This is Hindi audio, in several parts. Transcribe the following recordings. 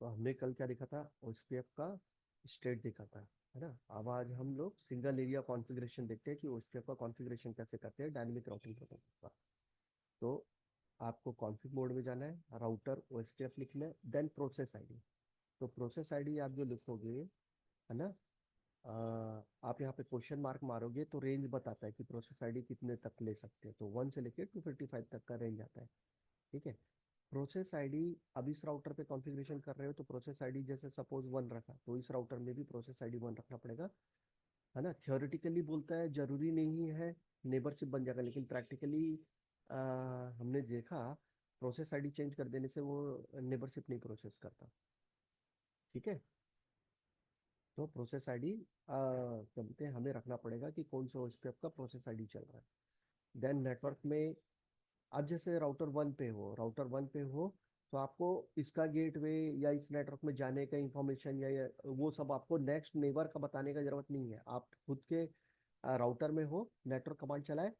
तो हमने कल क्या देखा था, ओएसपीएफ का स्टेट देखा था, है ना। अब आज हम लोग सिंगल एरिया कॉन्फ़िगरेशन देखते हैं कि ओएसपीएफ का कॉन्फ़िगरेशन कैसे करते हैं डायनेमिक राउटिंग प्रोटोकॉल का। तो आपको कॉन्फ़िग मोड में जाना है, राउटर ओएसपीएफ लिखना है, देन प्रोसेस आईडी। तो प्रोसेस आईडी आप जो लिखोगे, है ना, आप यहाँ पे क्वेश्चन मार्क मारोगे तो रेंज बताता है कि प्रोसेस आईडी कितने तक ले सकते हैं। तो 1 से लेके 255 तक का रेंज आता है। ठीक है। प्रोसेस आईडी, अब इस राउटर पे कॉन्फ़िगरेशन कर रहे हो तो प्रोसेस आईडी जैसे सपोज 1 रखा, तो इस राउटर में भी प्रोसेस आईडी 1 रखना पड़ेगा, है ना। थियोरेटिकली बोलता है, जरूरी नहीं है नेबरशिप बन जाएगा, लेकिन प्रैक्टिकली हमने देखा प्रोसेस आईडी चेंज कर देने से वो नेबरशिप नहीं प्रोसेस करता। ठीक है। तो प्रोसेस आईडी चलते हमें रखना पड़ेगा कि कौन सा स्टेप का प्रोसेस आईडी चल रहा है। देन नेटवर्क में, अब जैसे राउटर वन पे हो तो आपको इसका गेटवे या इस नेटवर्क में जाने का इंफॉर्मेशन या वो सब आपको नेक्स्ट नेबर का बताने का जरूरत नहीं है। आप खुद के राउटर में हो, नेटवर्क कमांड चलाए,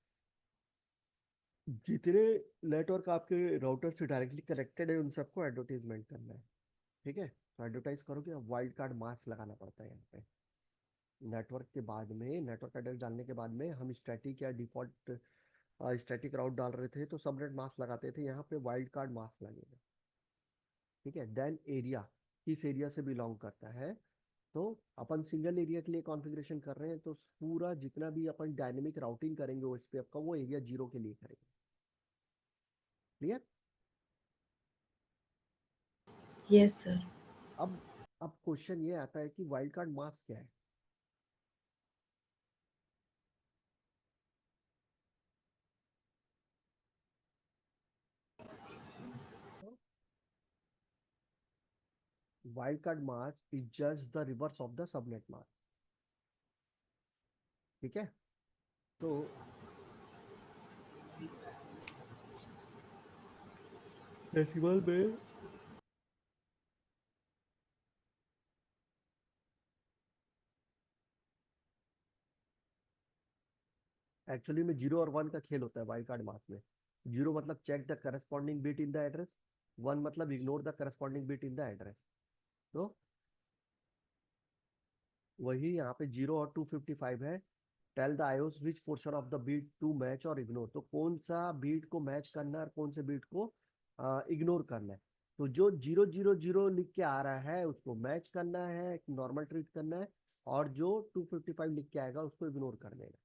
जितने नेटवर्क आपके राउटर से डायरेक्टली कनेक्टेड है उन सबको एडवर्टीजमेंट करना है। ठीक है। तो एडवर्टाइज करोगे, अब वाइल्ड कार्ड मास्क लगाना पड़ता है यहाँ पे। नेटवर्क के बाद में, नेटवर्क एड्रेस डालने के बाद में हम स्टैटिक या डिफॉल्ट स्टैटिक राउट डाल रहे थे तो सबनेट मास्क लगाते थे, यहाँ पे वाइल्ड कार्ड मास्क लगेगा। ठीक है। देन एरिया, किस एरिया से बिलोंग करता है। तो अपन सिंगल एरिया के लिए कॉन्फ़िगरेशन कर रहे हैं तो पूरा जितना भी अपन डायनेमिक राउटिंग करेंगे ओएसपीएफ का, वो एरिया 0 के लिए करेंगे। क्लियर। Yes sir. अब अब क्वेश्चन ये आता है कि वाइल्ड कार्ड मास्क क्या है। Wild card mask is just the reverse of the subnet mask. ठीक है। तो डेसिमल में, एक्चुअली में 0 और 1 का खेल होता है वाइल्ड कार्ड मास्क में। 0 मतलब check the corresponding bit in the address, 1 मतलब ignore the corresponding bit in the address. तो वही यहाँ पे 0 और 255 है। Tell the IOS which portion of the bit to match और इग्नोर। तो कौन सा बीट को मैच करना है और कौन से बीट को इग्नोर करना है। तो जो 000 लिख के आ रहा है उसको मैच करना है, नॉर्मल ट्रीट करना है, और जो 255 लिख के आएगा उसको इग्नोर कर देना।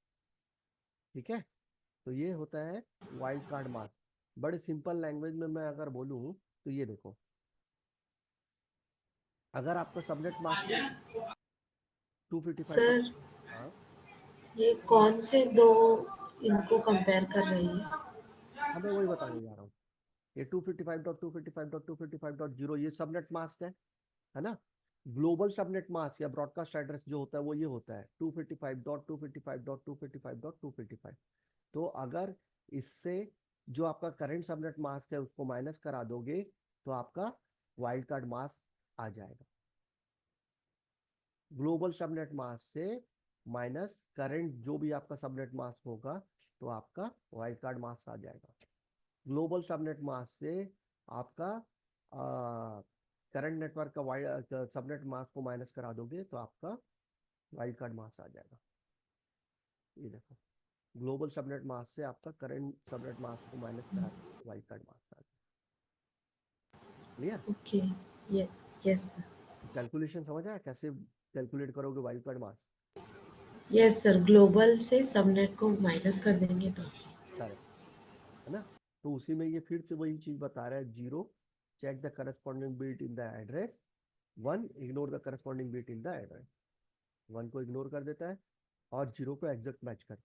ठीक है। तो ये होता है वाइल्ड कार्ड मास्क। बड़े सिंपल लैंग्वेज में मैं अगर बोलूँ तो ये देखो, अगर आपका subnet mask two fifty five sir, हाँ ये कौन से दो इनको कंपेयर कर रही है? हाँ, मैं वही बताने जा रहा हूँ। ये 255.255.255.0 ये सबनेट मास्क है ना। ग्लोबल सबनेट मास्क या ब्रॉडकास्ट एड्रेस जो होता है वो ये होता है 255.255.255.255। तो अगर इससे जो आपका करंट सबनेट मास्क है उसको माइनस करा दोगे तो आपका वाइल्ड कार्ड मास्क आ जाएगा। ग्लोबल सबनेट मास्क से माइनस करंट जो भी आपका सबनेट मास्क होगा तो आपका वाइल्ड कार्ड मास्क आ जाएगा। ग्लोबल सबनेट मास्क से आपका करंट नेटवर्क का सबनेट मास्क को माइनस करा दोगे तो आपका वाइल्ड कार्ड मास्क आ जाएगा। ये देखो, ग्लोबल सबनेट मास्क से आपका करंट सबनेट मास्क को माइनस करा दो, वाइल्ड कार्ड मास्क आ जाएगा। क्लियर। ओके। ये यस सर। कैलकुलेशन समझ आया कैसे कैलकुलेट करोगे wild card mask. Yes sir, global से सबनेट को माइनस कर देंगे तो। करेक्ट, है ना। तो उसी में ये फिर से वही चीज बता रहा है, 0 check the corresponding bit in the address, 1 ignore the corresponding bit in the address. 1 को इग्नोर कर देता है और 0 को एग्जैक्ट मैच कर।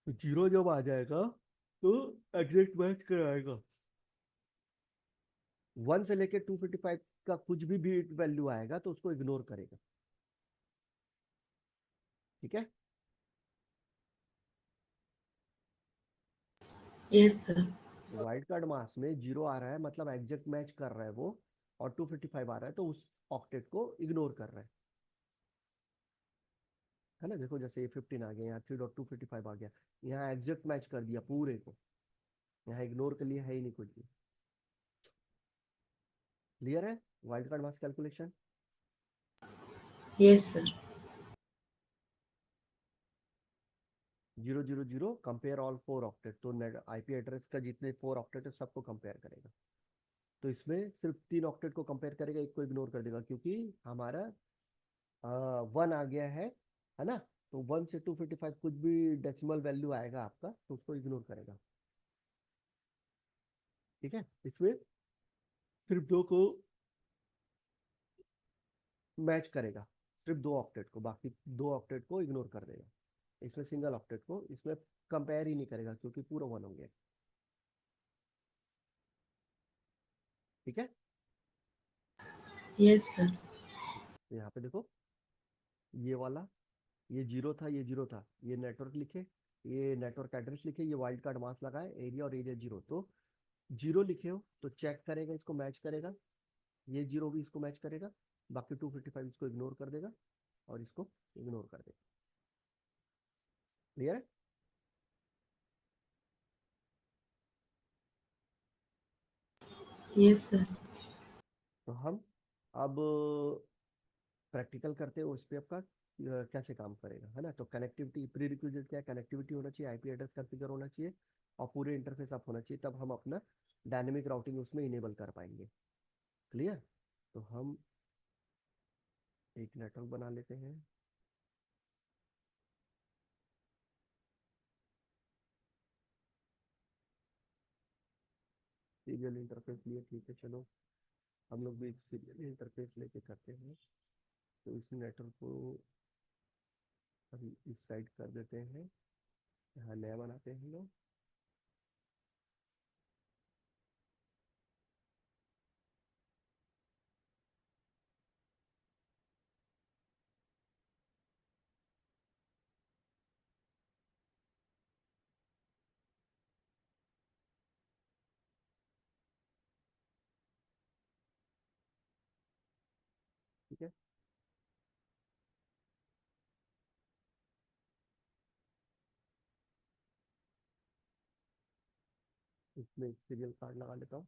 तो 0 जब आ जाएगा तो एग्जैक्ट मैच कराएगा। 1 से लेके 255 का कुछ भी बिट वैल्यू आएगा तो उसको इग्नोर करेगा। ठीक है। Yes sir. वाइल्ड कार्ड मास में 0 आ रहा है मतलब एग्जैक्ट मैच कर रहा है वो, और 255 आ रहा है तो उस ऑक्टेट को इग्नोर कर रहा है ना। देखो जैसे ये 15 आ गया, यहाँ 3.255 आ गया, यहाँ एग्जैक्ट मैच कर दिया पूरे को, यहाँ इग्नोर के लिए है ही नहीं कुछ भी। क्लियर है wild card mask calculation? Yes sir. 000 compare all 4 octet, तो आईपी एड्रेस का जितने 4 ऑक्टेट है सबको कंपेयर करेगा। तो इसमें सिर्फ 3 ऑक्टेट को कंपेयर करेगा, एक को इग्नोर कर देगा, क्योंकि हमारा 1 आ गया है ना। तो 1 से 255 कुछ भी डेसिमल वैल्यू आएगा आपका तो उसको इग्नोर करेगा। ठीक है, इसमें सिर्फ 2 को मैच करेगा, सिर्फ 2 ऑक्टेट को, बाकी 2 ऑक्टेट को इग्नोर कर देगा। इसमें सिंगल ऑक्टेट को इसमें कंपेयर ही नहीं करेगा क्योंकि पूरा 1 हो गया। ठीक है, यस सर। तो यहाँ पे देखो, ये वाला, ये 0 था, ये नेटवर्क लिखे, ये नेटवर्क एड्रेस लिखे, ये वाइल्ड कार्ड मास लगाए, एरिया और एरिया 0, तो 0 लिखे हो तो चेक करेगा, इसको मैच करेगा, ये 0 भी इसको मैच करेगा, बाकी 255 इसको इग्नोर कर देगा और इसको इग्नोर कर देगा। क्लियर है? Yes sir. तो हम अब प्रैक्टिकल करते हैं ओएसपीएफ का कैसे काम करेगा, है ना। तो कनेक्टिविटी प्री रिक्विजिट क्या है, कनेक्टिविटी होना चाहिए, आईपी एड्रेस कॉन्फ़िगर होना चाहिए और पूरे इंटरफेस अप होना चाहिए, तब हम अपना डायनेमिक राउटिंग उसमें इनेबल कर पाएंगे। क्लियर? तो हम एक नेटवर्क बना लेते हैं। सीरियल इंटरफेस लिए, ठीक है, चलो हम लोग भी एक सीरियल इंटरफेस लेके करते हैं। तो इस नेटवर्क को अभी इस साइड कर देते हैं, यहाँ नया बनाते हैं हम लोग। ठीक है, इसमें एक सीरियल कार्ड लगा लेता हूँ।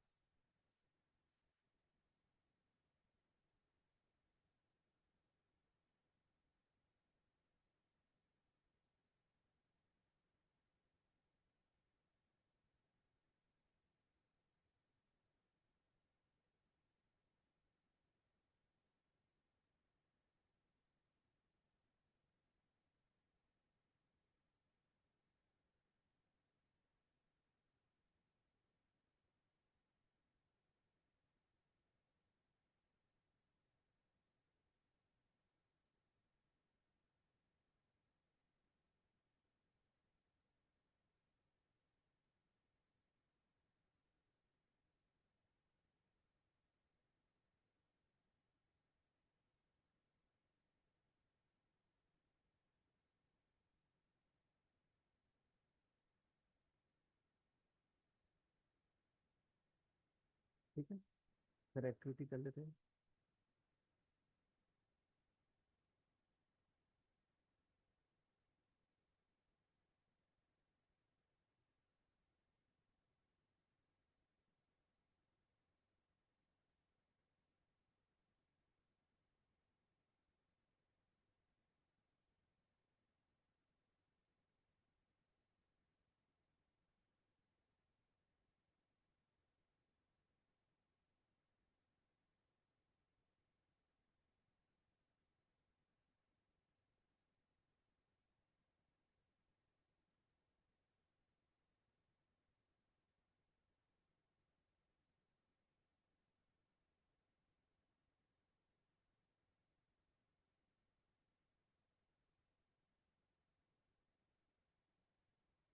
ठीक है, फिर एक्टिविटी कर लेते हैं।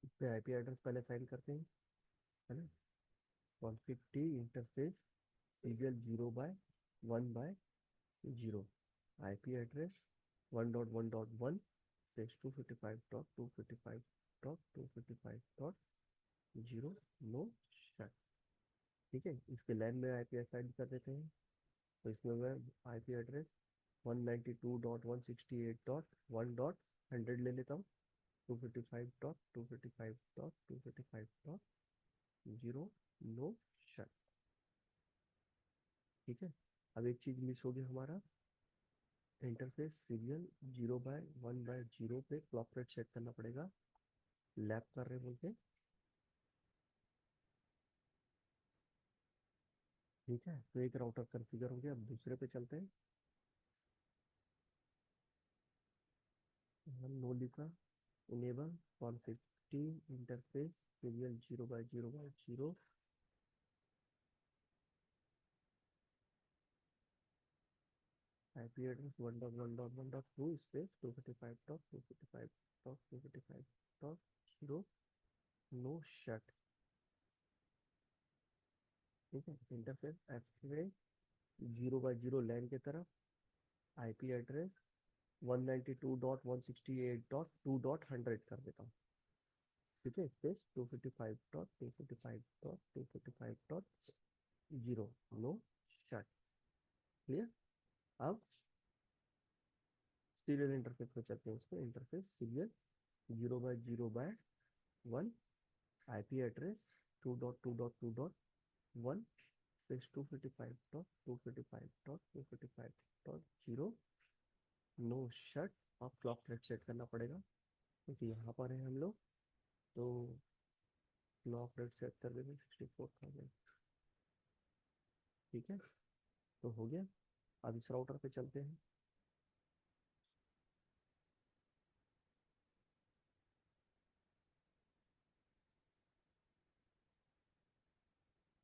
इस पे आईपी एड्रेस पहले साइन करते हैं, है ना। Config t interface serial 0/1/0, IP address 1.1.1 255.255.255.0 no shut. ठीक है, इसके लैन में आईपी असाइन कर देते हैं। तो इसमें मैं आईपी एड्रेस 192.168.1.100 ले लेता हूँ, 255.255.255.0 नो शट। ठीक है। अब एक चीज मिस हो गया हमारा, इंटरफेस सीरियल 0/1/0 पे क्लॉक रेट सेट करना पड़ेगा, लैप कर रहे बोलते। ठीक है, तो एक राउटर कॉन्फ़िगर हो गया। अब दूसरे पे चलते हैं। हम नो लिखा, enable config interface serial 0/0/0 IP address 1.1.1.2 space 255.255.255.0 no shut. ठीक है, इंटरफेस एक्सरे 0/0 लैन की तरफ, आईपी एड्रेस 192.168.2.100 कर देता हूँ। ठीक है, स्पेस 255.255.255.0 नो शट। क्लियर। अब सीरियल इंटरफेस पे चलते हैं। उसको interface serial 0/0/1 IP address 2.2.2.1 space 255.255.255.0 no shut. अब क्लॉक रेट सेट करना पड़ेगा क्योंकि यहाँ पर है हम लोग, तो क्लॉक रेट सेट कर देंगे 64,000। ठीक है, तो हो गया। अब इस राउटर पे चलते हैं।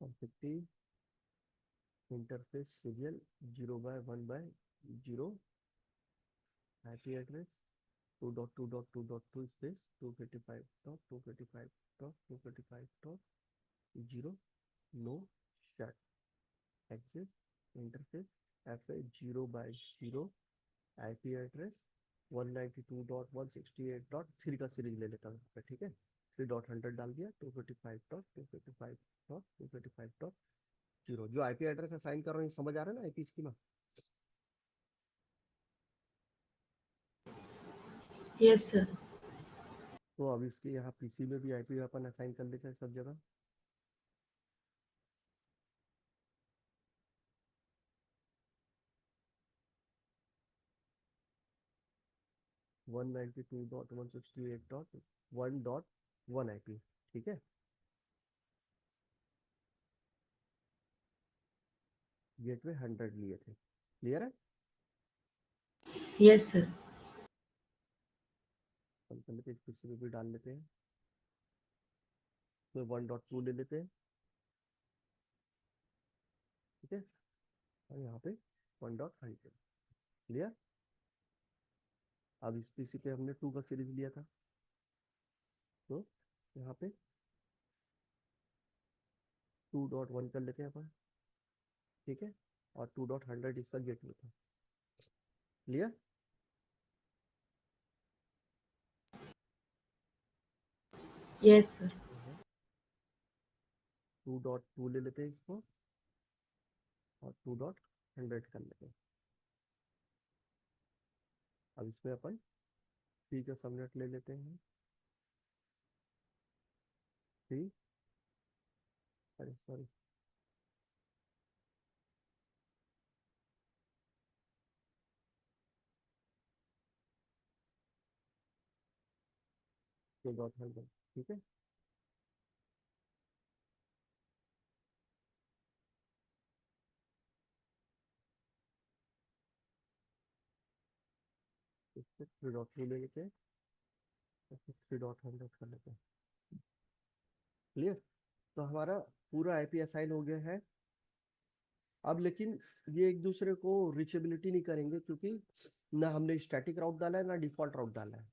Config interface serial 0/1/0 IP address 2.2.2.2 space 255.255.255.0 no shut. Access interface f 0/0 IP address 192.168.3 का सीरीज ले लेता हूँ। ठीक है, 3.100 डाल दिया, 255.255.255.0 जो आईपी एड्रेस असाइन कर रहा हूँ, समझ आ रहा है ना आईपी स्कीमा। Yes sir. तो अब इसके यहाँ पीसी में भी आईपी अपन असाइन कर लेते हैं सब जगह। 192.168.1.1 आईपी। ठीक है, गेटवे 100 लिए थे। क्लियर है। Yes sir. अपन कर लेते हैं, पीसी में भी डाल लेते हैं। तो 1.2 ले लेते हैं। ठीक है, और यहाँ पे 1.100। क्लियर। अब इस पीसी पे हमने 2 का सीरीज लिया था, तो यहाँ पे 2.1 कर लेते हैं अपन। ठीक है, और 2.100 इसका गेट में था। क्लियर। Yes sir. 2.2 ले लेते हैं इसको, और 2.100 कर लेते हैं। अब इसमें अपन 3 का सबनेट ले लेते हैं। 3, अरे सॉरी, 2.100। ठीक है, इससे 3.2 ले लेते हैं, 3.100 कर लेते हैं। क्लियर। तो हमारा पूरा आईपी असाइन हो गया है। अब लेकिन ये एक दूसरे को रीचेबिलिटी नहीं करेंगे, क्योंकि ना हमने स्टैटिक राउट डाला है ना डिफॉल्ट राउट डाला है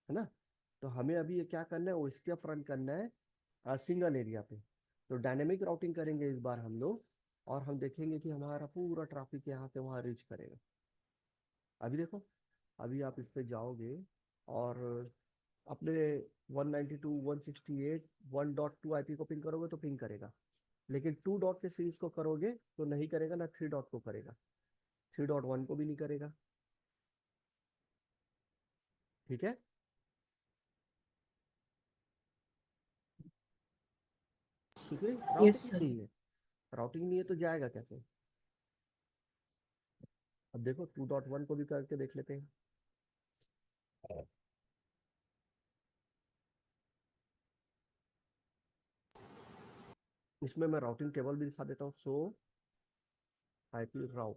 ना। तो हमें अभी ये क्या करना है, ओएसपीएफ रन करना है सिंगल एरिया पे। तो डायनेमिक राउटिंग करेंगे इस बार हम लोग, और हम देखेंगे कि हमारा पूरा ट्रैफिक यहाँ से वहाँ रीच करेगा। अभी देखो, अभी आप इस पे जाओगे और अपने 192.168 1.2 आईपी को पिंग करोगे तो पिंग करेगा, लेकिन 2 डॉट के सीरीज को करोगे तो नहीं करेगा, ना 3 डॉट को करेगा, 3.1 को भी नहीं करेगा। ठीक है, क्योंकि यस राउटिंग सर। नहीं है। राउटिंग नहीं है तो जाएगा कैसे। अब देखो 2.1 को भी करके देख लेते हैं। इसमें मैं राउटिंग टेबल भी दिखा देता हूँ। सो आईपी राउट,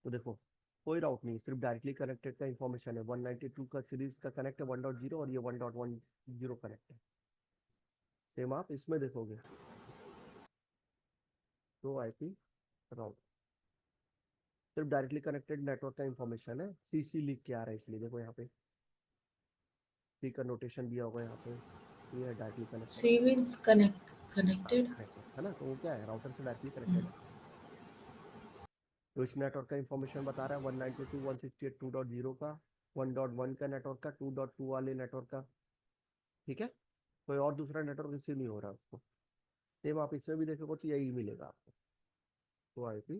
तो देखो कोई राउट नहीं, सिर्फ डायरेक्टली कनेक्टेड का इंफॉर्मेशन है। 192 का सीरीज का कनेक्ट है 1.0, और ये 1.10 कनेक्ट है। सेम आप इसमें देखोगे तो आईपी राउट सिर्फ डायरेक्टली कनेक्टेड नेटवर्क का इंफॉर्मेशन है। सीसी लिख के आ रहा है, इसलिए देखो यहाँ पे सी का नोटेशन दिया होगा यहाँ पे। ये है डायरेक्टली कनेक्टेड। सी मीन्स हाँ कनेक्टेड। कनेक्टेड है ना, तो वो क्या है, राउटर से डायरेक्टली कनेक्टेड है। तो इस नेटवर्क का इंफॉर्मेशन बता रहा है 192.168.2.0 का, 1.1 का नेटवर्क का, 2.2 वाले नेटवर्क का। ठीक है, कोई और दूसरा नेटवर्क रिसीव नहीं हो रहा आपको। सेम आप इसमें भी देखोगे तो यही मिलेगा आपको। तो आईपी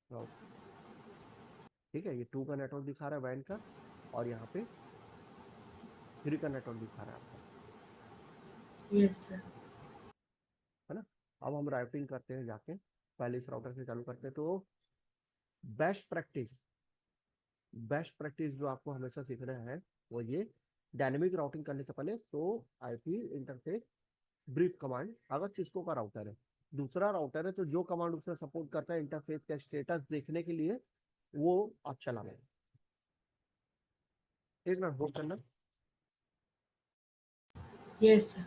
राउट, ठीक है, ये 2 का नेटवर्क दिखा रहा है वैन का, और यहाँ पे 3 का नेटवर्क दिखा रहा है आपका, यस सर। है ना। अब हम राउटिंग करते हैं जाके, पहले इस राउटर से चालू करते हैं। तो बेस्ट प्रैक्टिस, बेस्ट प्रैक्टिस जो आपको हमेशा सीखना है वो ये, डायनेमिक राउटिंग करने से पहले तो आईपी इंटरफेस ब्रीफ कमांड, अगर सिस्को का राउटर है, दूसरा राउटर है, तो जो कमांड उसमें सपोर्ट करता है इंटरफेस का स्टेटस देखने के लिए, वो आप चला लें। एक मिनट होल्ड करना। Yes sir.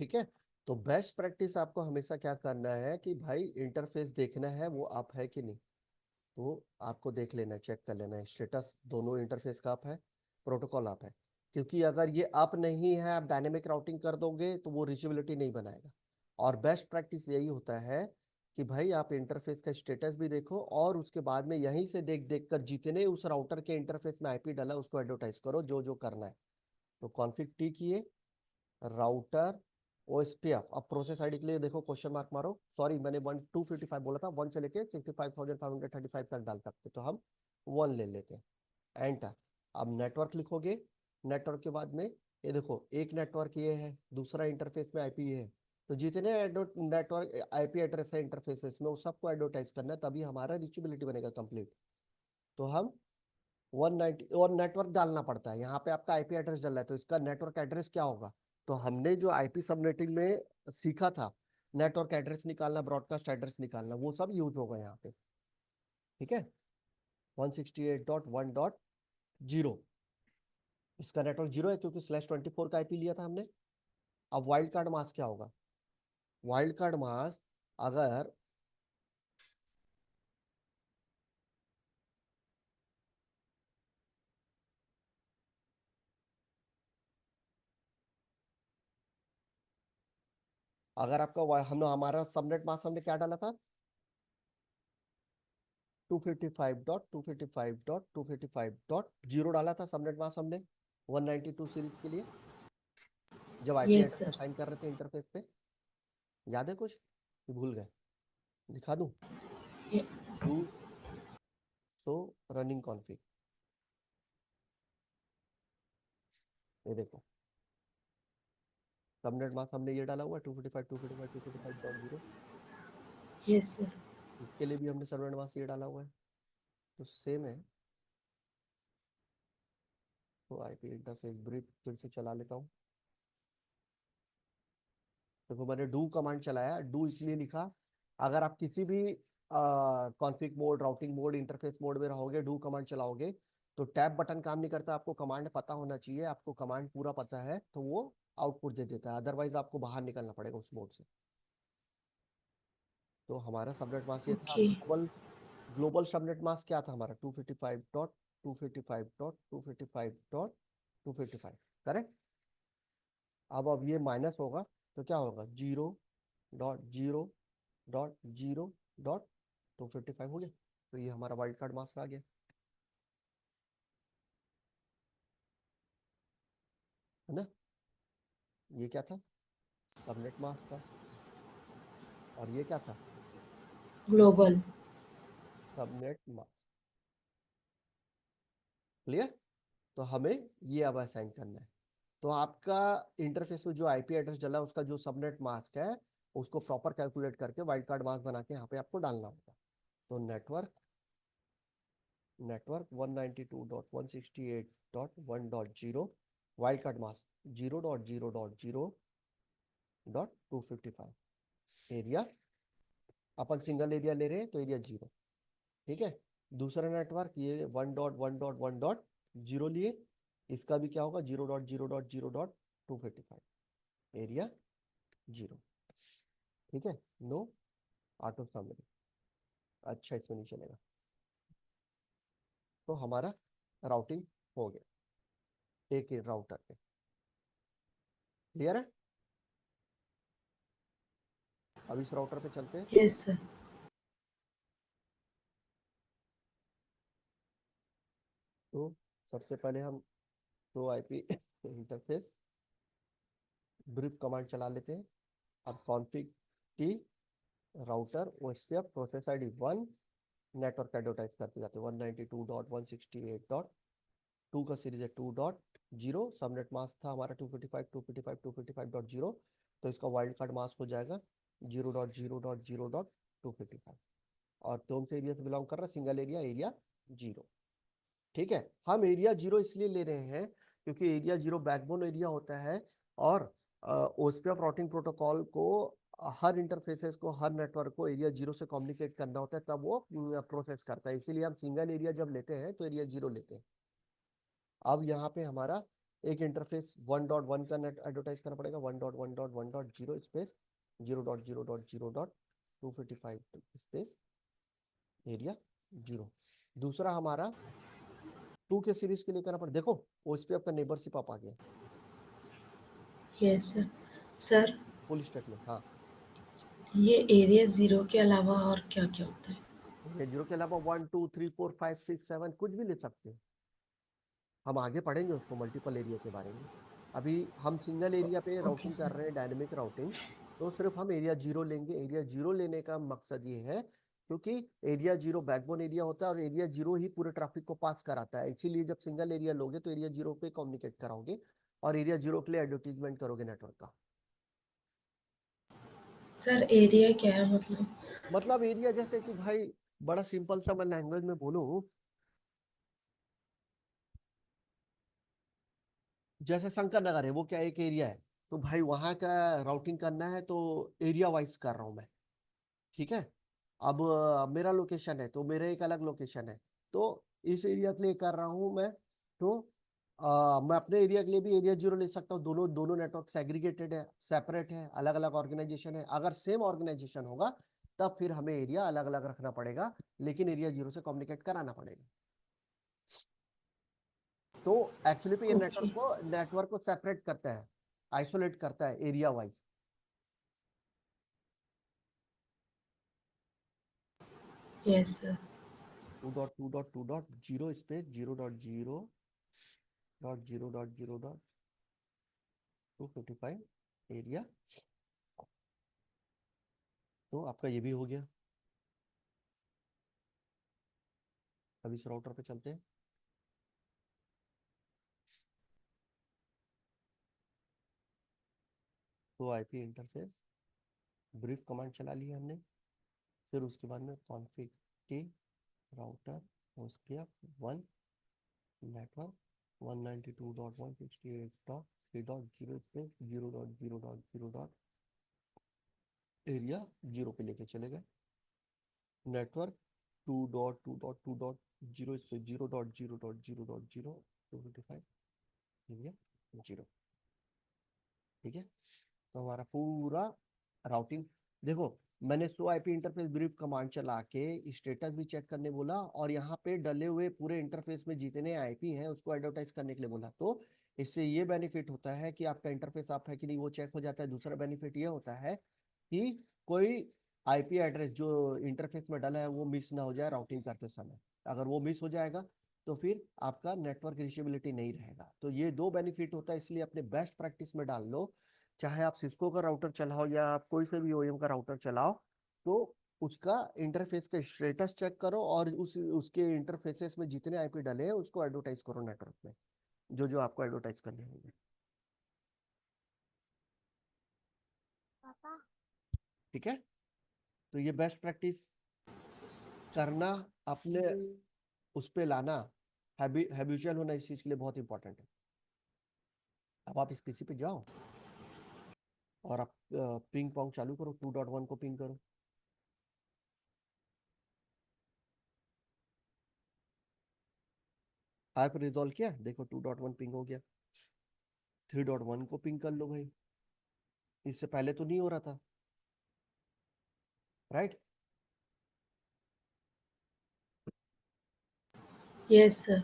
ठीक है, तो बेस्ट प्रैक्टिस आपको हमेशा क्या करना है कि भाई इंटरफेस देखना है वो आप है कि नहीं। तो आपको देख लेना है, चेक कर लेना है स्टेटस, दोनों इंटरफेस का आप है, प्रोटोकॉल आप है। क्योंकि अगर ये अप नहीं है, आप डायनेमिक राउटिंग कर दोगे तो वो रीचेबिलिटी नहीं बनाएगा। और बेस्ट प्रैक्टिस यही होता है कि भाई आप इंटरफेस का स्टेटस भी देखो, और उसके बाद में यहीं से देख देख कर जितने उस राउटर के इंटरफेस में आईपी डाला उसको एडवर्टाइज करो, जो जो करना है। तो कॉन्फिग टी किए, राउटर ओएसपीएफ, अब प्रोसेस आईडी के लिए देखो क्वेश्चन मार्क मारो, सॉरी मैंने 255 बोला था, 1 से लेके 65,535 तक डाल सकते, तो हम 1 ले लेते हैं, एंटर। अब नेटवर्क लिखोगे, नेटवर्क के बाद में ये देखो एक नेटवर्क ये है, दूसरा इंटरफेस में आईपी ये है, तो जितने नेटवर्क आईपी एड्रेस है इंटरफेसेस में, उस सबको एडवर्टाइज करना है, तभी हमारा रीचेबिलिटी बनेगा कंप्लीट। तो हम 190 और नेटवर्क डालना पड़ता है, यहाँ पे आपका आईपी एड्रेस डालना है, तो इसका नेटवर्क एड्रेस क्या होगा। तो हमने जो आईपी सबनेटिंग में सीखा था, नेटवर्क एड्रेस निकालना, ब्रॉडकास्ट एड्रेस निकालना, वो सब यूज होगा यहाँ पे। ठीक है, 168.1.0, इसका नेटवर्क 0 है क्योंकि /24 का आईपी लिया था हमने। अब वाइल्ड कार्ड मास्क क्या होगा, वाइल्ड कार्ड मास्क अगर अगर आपका हम हमारा सबनेट मास्क हमने क्या डाला था, 255.255.255.0 डाला था सबनेट मास्क हमने 192 सीरीज के लिए, जब IP yes address sir. Assign कर रहे थे इंटरफेस पे। याद है कुछ कि भूल गए, दिखा दूं। डू सो रनिंग कॉन्फिग, ये देखो सबनेट मास्क हमने ये डाला हुआ है 255.255.255.0, यस सर। इसके लिए भी हमने सबनेट मास्क ये डाला हुआ है, तो सेम है। तो आईपी इंटरफेस ब्रीफ फिर से चला लेता हूँ। देखो मैंने डू कमांड चलाया, डू इसलिए लिखा, अगर आप किसी भी config mode, routing mode, interface mode में रहोगे, डू कमांड चलाओगे तो टैब बटन काम नहीं करता, आपको कमांड पता होना चाहिए, आपको कमांड पूरा पता है तो वो आउटपुट दे देता है, अदरवाइज आपको बाहर निकलना पड़ेगा उस मोड से। तो हमारा सबनेट मास्क ये था। Okay. Global, global subnet mask क्या था हमारा, 255.255.255.255, करेक्ट। अब ये माइनस होगा तो क्या होगा, 0.0.0.255 हो गया, तो ये हमारा वाइल्ड कार्ड मास्क आ गया, है ना। ये क्या था, सबनेट मास्क था, और ये क्या था, ग्लोबल। Subnet mask. क्लियर, तो हमें ये अब असाइन करना है। तो आपका इंटरफेस में जो आईपी एड्रेस डला है उसका जो सबनेट मास्क है उसको प्रॉपर कैलकुलेट करके वाइल्ड कार्ड मास्क बना के यहाँ पे आपको डालना होगा। तो network network 192.168.1.0 wild card mask 0.0.0.255 area, अपन सिंगल एरिया ले रहे हैं तो एरिया 0। ठीक है, दूसरा नेटवर्क ये 1.1.1.0 लिए, इसका भी क्या होगा 0.0.0.255 एरिया 0। ठीक है, नो ऑटो समरी, अच्छा इसमें नहीं चलेगा। तो हमारा राउटिंग हो गया एक ही राउटर पे। क्लियर है? अब इस राउटर पे चलते हैं। Yes sir. तो सबसे पहले हम तो आईपी इंटरफेस ब्रीफ कमांड चला लेते हैं। अब config T router OSPF process ID 1 network advertise करते जाते हैं 192.168.2 का सीरीज है 2.0, सबनेट मास्क था हमारा 255.255.255.0, तो इसका वाइल्ड कार्ड मास्क हो जाएगा 0.0.0.255 और टोम से एरिया से बिलोंग कर रहा है सिंगल एरिया एरिया 0। ठीक है, हम एरिया 0 इसलिए ले रहे हैं क्योंकि एरिया 0 बैकबोन एरिया होता है और ओएसपीएफ राउटिंग प्रोटोकॉल को हर इंटरफेसेस को हर नेटवर्क को एरिया 0 से कम्युनिकेट करना होता है, तब वो प्रोसेस करता है, इसीलिए हम सिंगल एरिया जब लेते हैं तो एरिया 0 लेते हैं। अब यहाँ पे हमारा एक इंटरफेस 1.1 का नेट एडवर्टाइज करना पड़ेगा 1.1.1.0 स्पेस 0.0.0.255 स्पेस एरिया 0। दूसरा हमारा 2 के सीरीज के लिए करना पड़ेगा, देखो ओएसपीएफ का नेबरशिप आप आ गया yes sir. Sir full stack में। हाँ, ये एरिया 0 के अलावा और क्या-क्या होता है? एरिया 0 के अलावा 1 2 3 4 5 6 7 कुछ भी ले सकते हैं, हम आगे पढ़ेंगे उसको मल्टीपल एरिया के बारे में। अभी हम सिंगल एरिया पे ओके राउटिंग कर सर। रहे हैं, डायनेमिक राउटिंग, तो सिर्फ हम एरिया 0 लेंगे। एरिया 0 लेने का मकसद ये है क्योंकि एरिया 0 बैकबोन एरिया होता है और एरिया 0 ही पूरे ट्रैफिक को पास कराता है, इसीलिए जब सिंगल एरिया लोगे तो एरिया 0 पे कम्युनिकेट कराओगे और एरिया 0 के लिए एडवर्टीजमेंट करोगे नेटवर्क का। सर एरिया क्या है मतलब? मतलब एरिया जैसे कि भाई बड़ा सिंपल सा मैं लैंग्वेज में बोलूं, जैसे शंकर नगर है वो क्या एक एरिया है, तो भाई वहां का राउटिंग करना है तो एरिया वाइज कर रहा हूं मैं। ठीक है, अब मेरा लोकेशन है तो मेरा एक अलग लोकेशन है, तो इस एरिया के लिए कर रहा हूं मैं, तो मैं अपने एरिया के लिए भी एरिया 0 ले सकता हूँ। दोनों दोनों नेटवर्क सेग्रीगेटेड है, सेपरेट है, अलग अलग ऑर्गेनाइजेशन है। अगर सेम ऑर्गेनाइजेशन होगा तब फिर हमें एरिया अलग अलग रखना पड़ेगा, लेकिन एरिया 0 से कम्युनिकेट कराना पड़ेगा। तो एक्चुअली पे ये ओके। नेटवर्क को सेपरेट करता है, आइसोलेट करता है area wise. Yes sir. 2.2.2.0 space 0.0.0.255 area. तो आपका ये भी हो गया। अब इस राउटर पे चलते हैं। तो आईपी इंटरफेस ब्रीफ कमांड चला लिया हमने, फिर उसके बाद में config T router OSPF 1 network 192.168.3.0 space 0.0.0. Area 0 पे लेके चले गए। Network 2.2.2.0 space 0.0.0.0.255 area 0। ठीक है, तो हमारा पूरा राउटिंग, देखो मैंने सो आईपी इंटरफेस ब्रीफ कमांड चला के स्टेटस भी चेक करने बोला और यहाँ पे डले हुए पूरे इंटरफेस में जितने आईपी हैं उसको एडवर्टाइज करने के लिए बोला। तो इससे ये बेनिफिट होता है कि आपका इंटरफेस आप है कि नहीं वो चेक हो जाता है। दूसरा बेनिफिट ये होता है कि कोई आईपी एड्रेस जो इंटरफेस में डाला है वो मिस ना हो जाए राउटिंग करते समय। अगर वो मिस हो जाएगा तो फिर आपका नेटवर्क रीचेबिलिटी नहीं रहेगा। तो ये दो बेनिफिट होता है, इसलिए अपने बेस्ट प्रैक्टिस में डाल लो। चाहे आप सिस्को का राउटर चलाओ या आप कोई से भी ओएम का राउटर चलाओ, तो उसका इंटरफेस का स्टेटस चेक करो और उसके इंटरफेसेस में जितने आईपी डले हैं उसको एडवर्टाइज करो नेटवर्क में, जो जो आपको एडवर्टाइज करने होंगे। ठीक है, तो ये बेस्ट प्रैक्टिस करना, अपने उस पे लाना, हैबिचुअल होना इस चीज के लिए बहुत इंपॉर्टेंट है। अब आप इस पीसी पे जाओ और आप पिंग पोंग चालू करो, 2.1 को पिंग करो। ऐप रिजॉल्व किया, देखो 2.1 पिंग हो गया। 3.1 को पिंग कर लो भाई, इससे पहले तो नहीं हो रहा था, right? Yes sir.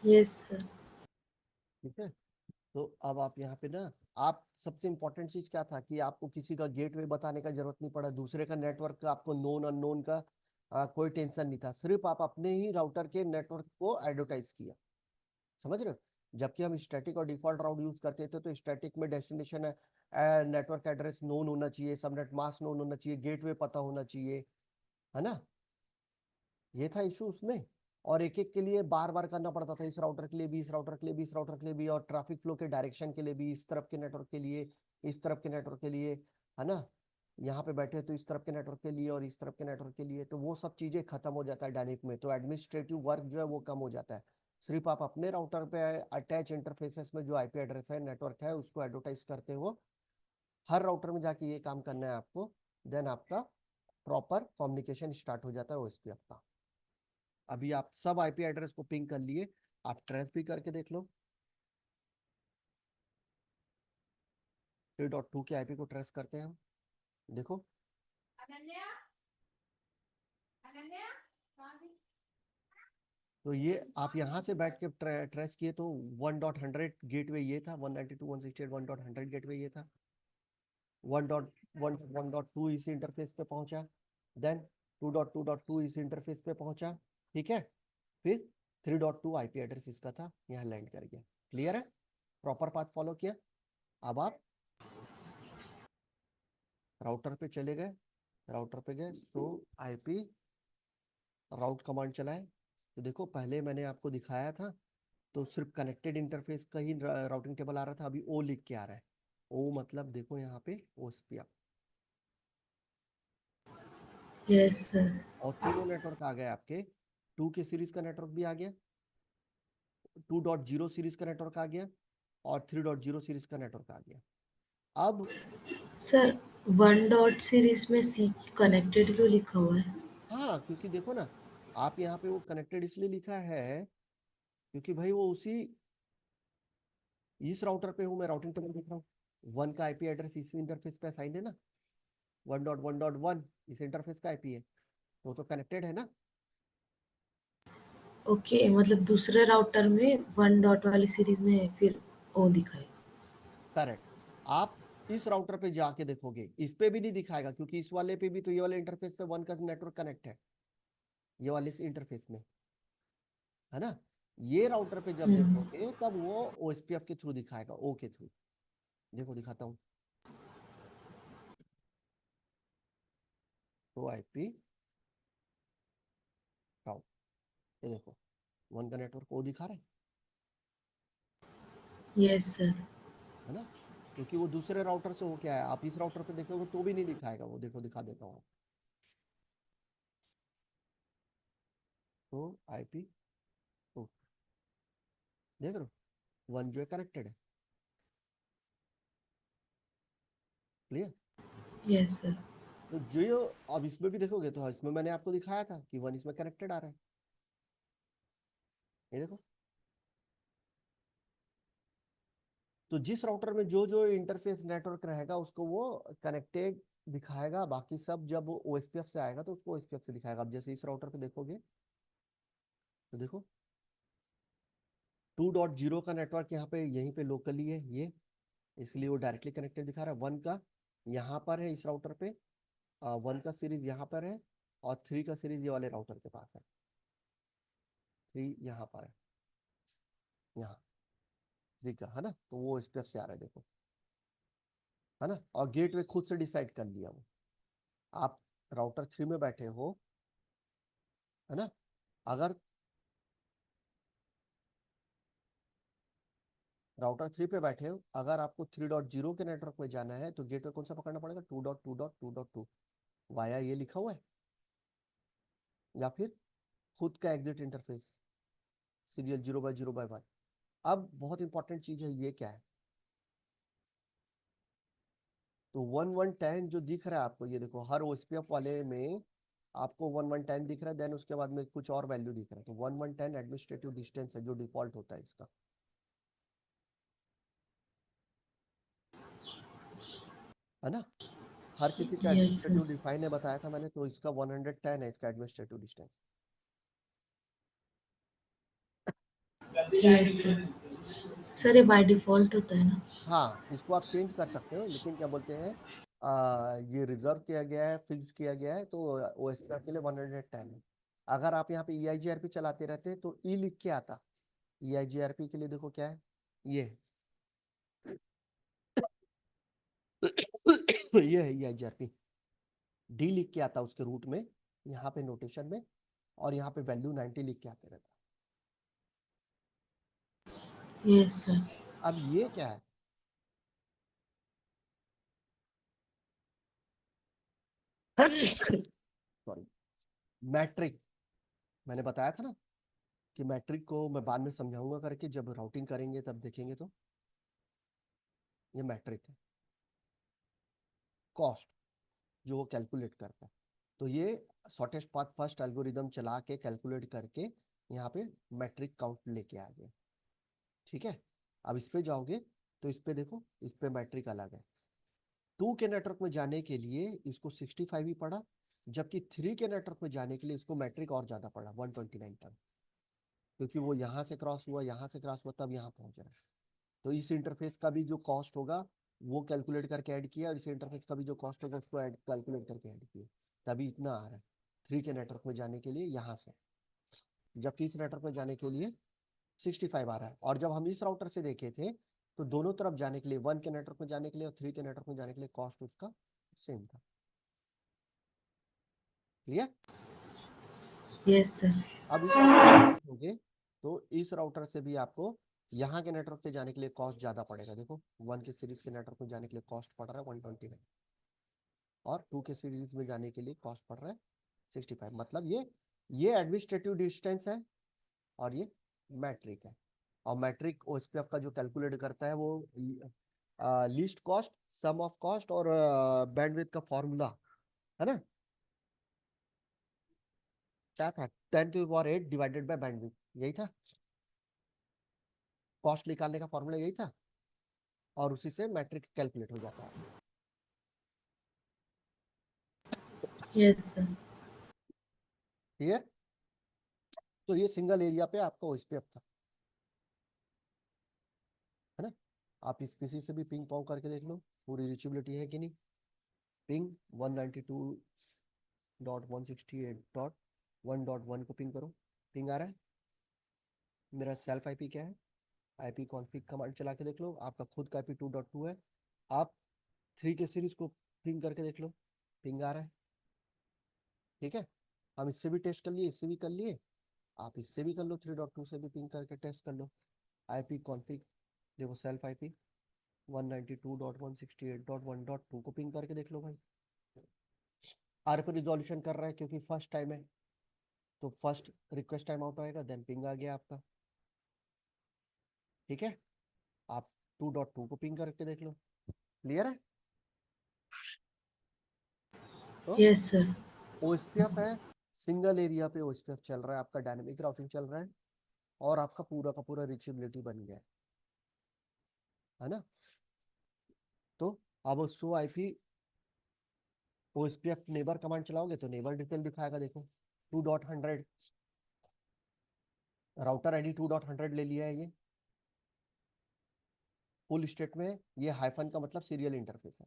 Yes sir. ठीक है, तो अब आप यहाँ पे ना, आप सबसे इंपॉर्टेंट चीज क्या था कि आपको किसी का गेटवे बताने का जरूरत नहीं पड़ा, दूसरे का नेटवर्क का आपको नोन अननोन का कोई टेंशन नहीं था, सिर्फ आप अपने ही राउटर के नेटवर्क को एडवर्टाइज किया। समझ रहे हो? जबकि हम स्टैटिक और डिफॉल्ट राउट यूज करते थे, तो स्टैटिक में डेस्टिनेशन है, नेटवर्क एड्रेस नोन होना चाहिए, सबनेट मास्क नोन होना चाहिए, गेटवे पता होना चाहिए, है ना? ये था इशू उसमें। और एक एक के लिए बार बार करना पड़ता था, इस राउटर के लिए भी, इस राउटर के लिए भी, इस राउटर के लिए भी, और ट्रैफिक फ्लो के डायरेक्शन के लिए भी, इस तरफ के नेटवर्क के लिए, इस तरफ के नेटवर्क के लिए, है ना? यहाँ पे बैठे तो इस तरफ के नेटवर्क के लिए और इस तरफ के नेटवर्क के लिए, तो वो सब चीजें खत्म हो जाता है डायनेमिक में, तो एडमिनिस्ट्रेटिव वर्क जो है वो कम हो जाता है। सिर्फ आप अपने राउटर पे अटैच इंटरफेसेस में जो आईपी एड्रेस है, नेटवर्क है, उसको एडवर्टाइज करते हो, हर राउटर में जाके ये काम करना है आपको, देन आपका प्रॉपर कम्युनिकेशन स्टार्ट हो जाता है ओएसपीएफ का। अभी आप सब आईपी एड्रेस को पिंग कर लिए, आप ट्रेस भी करके देख लो। 3.2 के आईपी को ट्रेस करते हैं हम, देखो। तो ये आप यहाँ से बैठ के ट्रेस किए तो 1.100 गेटवे ये था, 192.168 1.100 गेटवे ये था, 1.1 1.2 इसी इंटरफेस पे पहुंचा, देन 2.2.2 इसी इंटरफेस पे पहुंचा, ठीक है? फिर 3.2 आईपी एड्रेस इसका था, यहाँ लैंड कर गया। क्लियर है? प्रॉपर पाथ फॉलो किया। अब आप राउटर पे चले गए, राउटर पे गए, सो आईपी राउट कमांड चलाए, तो देखो पहले मैंने आपको दिखाया था, तो सिर्फ कनेक्टेड इंटरफेस का ही राउटिंग टेबल आ रहा था, अभी ओ लिख के आ रहा है। ओ मतलब देखो यहाँ पे ओस्पिया, यस सर। और तीनों नेटवर्क आ गए आपके, 2 के सीरीज का नेटवर्क भी आ गया, 2.0 सीरीज का नेटवर्क आ गया, और 3.0 सीरीज का नेटवर्क आ गया। अब सर, वन डॉट सीरीज में सी कनेक्टेड क्यों लिखा हुआ है? हाँ, क्योंकि देखो ना, आप यहाँ पे वो कनेक्टेड इसलिए लिखा है क्योंकि भाई वो उसी, इस राउटर पे हूँ मैं, राउटिंग टेबल देख रहा हूँ, 1 का आईपी एड्रेस इस इंटरफेस पे असाइन है ना, 1.1.1 इस इंटरफेस का आईपी है, तो कनेक्टेड है ना। ओके, मतलब दूसरे राउटर में वन डॉट वाली सीरीज में फिर ओ दिखाए। करेक्ट। आप इस राउटर पे जाके देखोगे, इस पे भी नहीं दिखाएगा, क्योंकि इस वाले पे भी तो ये वाले इंटरफेस पे 1 का नेटवर्क कनेक्ट है, ये वाले इस इंटरफेस में, है ना? ये राउटर पे जब हम्म। देखोगे तब वो ओएसपीएफ के थ्रू दिखाएगा, ओ के थ्रू। देखो दिखाता हूँ, तो आईपी राउट, ये देखो 1 का नेटवर्क ओ दिखा रहा यस सर। है ना? क्योंकि वो दूसरे राउटर से हो क्या है, आप इस राउटर पे देखोगे तो भी नहीं दिखाएगा वो, देखो दिखा देता हूँ। तो आईपी तो देख रहे हो, 1 जो है कनेक्टेड है। क्लियर? Yes sir. तो जो अब इसमें भी देखोगे तो इसमें मैंने आपको दिखाया था कि वन इसमें कनेक्टेड आ रहा है, ये देखो। तो जिस राउटर में जो जो इंटरफेस नेटवर्क रहेगा उसको वो कनेक्टेड दिखाएगा, बाकी सब जब ओएसपीएफ से आएगा तो उसको ओएसपीएफ से दिखाएगा। अब जैसे इस राउटर पे देखोगे तो देखो 2.0 का नेटवर्क यहाँ पे यहीं पे लोकली है ये, इसलिए वो डायरेक्टली कनेक्टेड दिखा रहा है। वन का यहाँ पर है इस राउटर पे, वन का सीरीज यहाँ पर है, और थ्री का सीरीज ये वाले राउटर के पास है, थ्री यहाँ पर है, यहाँ थ्री का है ना, तो वो ओएसपीएफ से आ रहा है देखो, है ना। और गेटवे खुद से डिसाइड कर लिया वो। आप राउटर थ्री में बैठे हो, है ना, अगर राउटर थ्री पे बैठे हो, अगर आपको 3.0 के नेटवर्क में जाना है तो गेटवे कौन सा पकड़ना पड़ेगा, 2.2.2.2 वाया ये लिखा हुआ है, या फिर खुद का एग्जिट इंटरफेस सीरियल 0/0/1। अब बहुत इंपॉर्टेंट चीज है, ये क्या है, तो 1110 जो दिख रहा है आपको, ये देखो हर ओएसपीएफ वाले में आपको 1110 दिख रहा है, देन उसके बाद में कुछ और वैल्यू दिख रहा है, तो 1110 एडमिनिस्ट्रेटिव डिस्टेंस है जो डिफॉल्ट होता है इसका, है ना। हर किसी का यस सर। एडमिनिस्ट्रेटिव डिफाइन है, बताया था मैंने, तो इसका 110 है इसका administrative distance. Yes sir. Sir ये बाय डिफॉल्ट होता है ना? हाँ, इसको आप चेंज कर सकते हो, लेकिन क्या बोलते हैं, ये रिजर्व किया गया है, फिक्स किया गया है, तो ओएसपीएफ के लिए 110 है। अगर आप यहाँ पे EIGRP चलाते रहते हैं तो ई लिख के आता, EIGRP के लिए देखो क्या है, ये ये है EIGRP, डी लिख के आता उसके रूट में, यहाँ पे नोटेशन में, और यहाँ पे वैल्यू 90 लिख के आते रहता यस सर। है। अब ये क्या है, सॉरी, मैट्रिक। मैंने बताया था ना कि मैट्रिक को मैं बाद में समझाऊंगा करके, जब राउटिंग करेंगे तब देखेंगे, तो ये मैट्रिक है, कॉस्ट जो वो कैलकुलेट करता है। तो ये शॉर्टेस्ट पाथ फर्स्ट एल्गोरिदम चला के कैलकुलेट करके यहाँ पे मैट्रिक काउंट लेके आ गए, ठीक है। अब इस पे जाओगे तो इस पे देखो, इस पे मैट्रिक अलग है। 2 के नेटवर्क में जाने के लिए इसको 65 ही पड़ा, जबकि 3 के नेटवर्क में जाने के लिए इसको मैट्रिक और ज्यादा पड़ा, 129 पड़ा, क्योंकि वो यहाँ से क्रॉस हुआ, यहाँ से क्रॉस हुआ, तब यहाँ पहुंच रहा है। तो इस इंटरफेस का भी जो कॉस्ट होगा वो कैलकुलेट करके ऐड किया, और इस इंटरफेस का भी जो कॉस्ट होगा उसको ऐड कैलकुलेट करके ऐड किया, तभी इतना आ रहा है 3 के नेटवर्क में जाने के लिए यहाँ से, जबकि इस नेटवर्क में जाने के लिए 65 आ रहा है। और जब हम इस राउटर से देखे थे तो दोनों तरफ जाने के लिए, 1 के नेटवर्क में जाने के लिए और 3 के नेटवर्क में जाने के लिए कॉस्ट उसका सेम था। क्लियर। Yes sir. अब इस राउटर देखोगे तो इस राउटर से भी आपको यहाँ के नेटवर्क पे जाने के लिए कॉस्ट ज्यादा पड़ेगा, देखो 1 के सीरीज के नेटवर्क में जाने के लिए कॉस्ट पड़ रहा है 129, और 2 के सीरीज में जाने के लिए कॉस्ट पड़ रहा है 65। मतलब ये एडमिनिस्ट्रेटिव डिस्टेंस है, और ये मैट्रिक है। और मैट्रिक ओएसपीएफ का जो कैलकुलेट करता है वो least cost, sum of cost, और बैंडविड्थ का फॉर्मूला, है ना, क्या था, 10⁸ डिवाइडेड बाय बैंडविड्थ, यही था, कॉस्ट निकालने का फॉर्मूला यही था, और उसी से मैट्रिक कैलकुलेट हो जाता है। Yes sir. क्लियर। तो ये सिंगल एरिया पे आपका ओएसपीएफ था, है ना। आप इस किसी से भी पिंग पॉन्ग करके देख लो पूरी रीचेबिलिटी है कि नहीं। पिंग 192.168.1.1 को पिंग करो, पिंग आ रहा है। मेरा सेल्फ आईपी क्या है, आईपी कॉन्फिग कमांड चला के देख लो, आपका खुद का आईपी 2.2 है। आप 3 के सीरीज को पिंग करके देख लो, पिंग आ रहा है, ठीक है। हम इससे भी टेस्ट कर लिए, इससे भी कर लिए, आप इससे भी कर लो, 3.2 से भी पिंग करके टेस्ट कर लो। आईपी कॉन्फिग देखो, सेल्फ आईपी 192.168.1.2 को पिंग करके देख लो भाई। आरपी रिजोल्यूशन कर रहा है क्योंकि फर्स्ट टाइम है, तो फर्स्ट रिक्वेस्ट टाइम आउट आएगा, देन पिंग आ गया आपका, ठीक है। आप 2.2 को पिंग करके देख लो, क्लियर है। तो यस सर। ओएसपीएफ है, सिंगल एरिया पे ओएसपीएफ चल रहा है, आपका डायनेमिक राउटिंग चल रहा है, और आपका पूरा का पूरा रीचेबिलिटी बन गया है ना। तो अब उसको आईपी ओएसपीएफ नेबर कमांड चलाओगे तो नेबर डिटेल दिखाएगा, देखो 2.100 राउटर आईडी 2.100 ले लिया है ये फुल स्टेट में। ये हाइफन का मतलब सीरियल इंटरफेस है,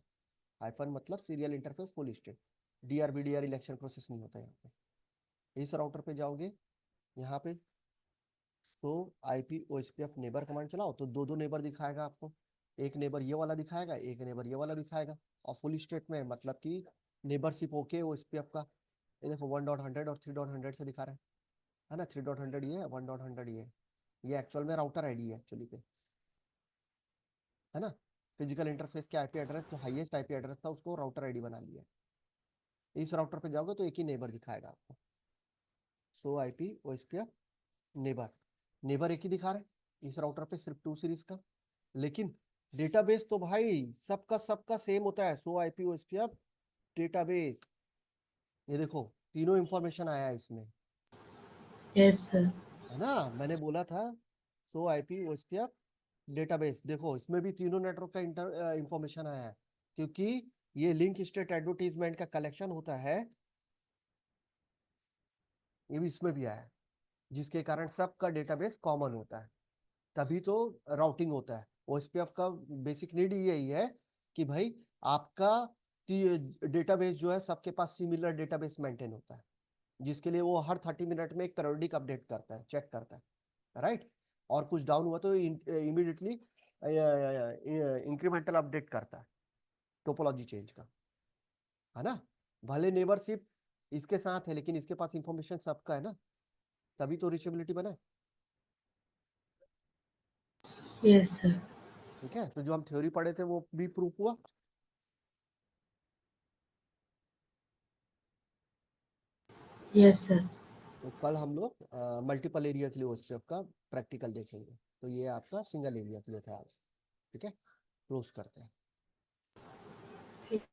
हाइफन मतलब serial interface full state, DR election process नहीं होता यहाँ पे। इस राउटर पे जाओगे यहाँ पे, तो आईपी ओएसपीएफ नेबर कमांड चलाओ तो दो दो नेबर दिखाएगा आपको, एक नेबर ये वाला दिखाएगा, एक नेबर ये वाला दिखाएगा। और फुल स्टेट में मतलब कि नेबरशिप ओके ओएसपीएफ का, ये देखो 1.100 और 3.100 से दिखा रहा है ना, 3.100 ये है, 1.100 ये एक्चुअल में राउटर आईडी है एक्चुअली पे, है ना। फिजिकल इंटरफेस के आईपी एड्रेस जो हाईएस्ट आईपी एड्रेस था उसको राउटर आईडी बना लिया। इस राउटर पे जाओगे तो एक ही नेबर दिखाएगा आपको, सो आईपी ओएसपीएफ नेबर, नेबर एक ही दिखा रहा है इस राउटर पे, सिर्फ 2 सीरीज का। लेकिन डेटाबेस तो भाई सबका सेम होता है, सो आईपी ओएसपीएफ डेटाबेस। ये देखो तीनों इंफॉर्मेशन आया है इसमें, यस सर। है ना। मैंने बोला था सो आईपी ओएसपीएफ डेटाबेस, देखो इसमें भी तीनों नेटवर्क का इंफॉर्मेशन आया है, क्योंकि ये लिंक स्टेट एडवर्टीजमेंट का कलेक्शन होता है, ये भी इसमें भी आया है, जिसके कारण सबका डेटाबेस कॉमन होता है, तभी तो राउटिंग होता है। ओएसपीएफ का बेसिक नीड यही है कि भाई आपका डेटाबेस जो है सबके पास सिमिलर डेटाबेस मेंटेन होता है, जिसके लिए वो हर 30 मिनट में एक पेरियोडिक अपडेट करता है, चेक करता है, राइट। और कुछ डाउन हुआ तो इमीडिएटली इंक्रीमेंटल अपडेट करता है टोपोलॉजी चेंज का, है ना। भले नेबरशिप इसके साथ है लेकिन इसके पास इंफॉर्मेशन सबका है ना, तभी तो रीचेबिलिटी बना है। Yes sir. ठीक है, तो जो हम थ्योरी पढ़े थे वो भी प्रूफ हुआ। Yes sir. तो कल हम लोग मल्टीपल एरिया के लिए ओएसपीएफ का प्रैक्टिकल देखेंगे। तो ये आपका सिंगल एरिया के लिए था आज। ठीक है, क्लोज करते हैं।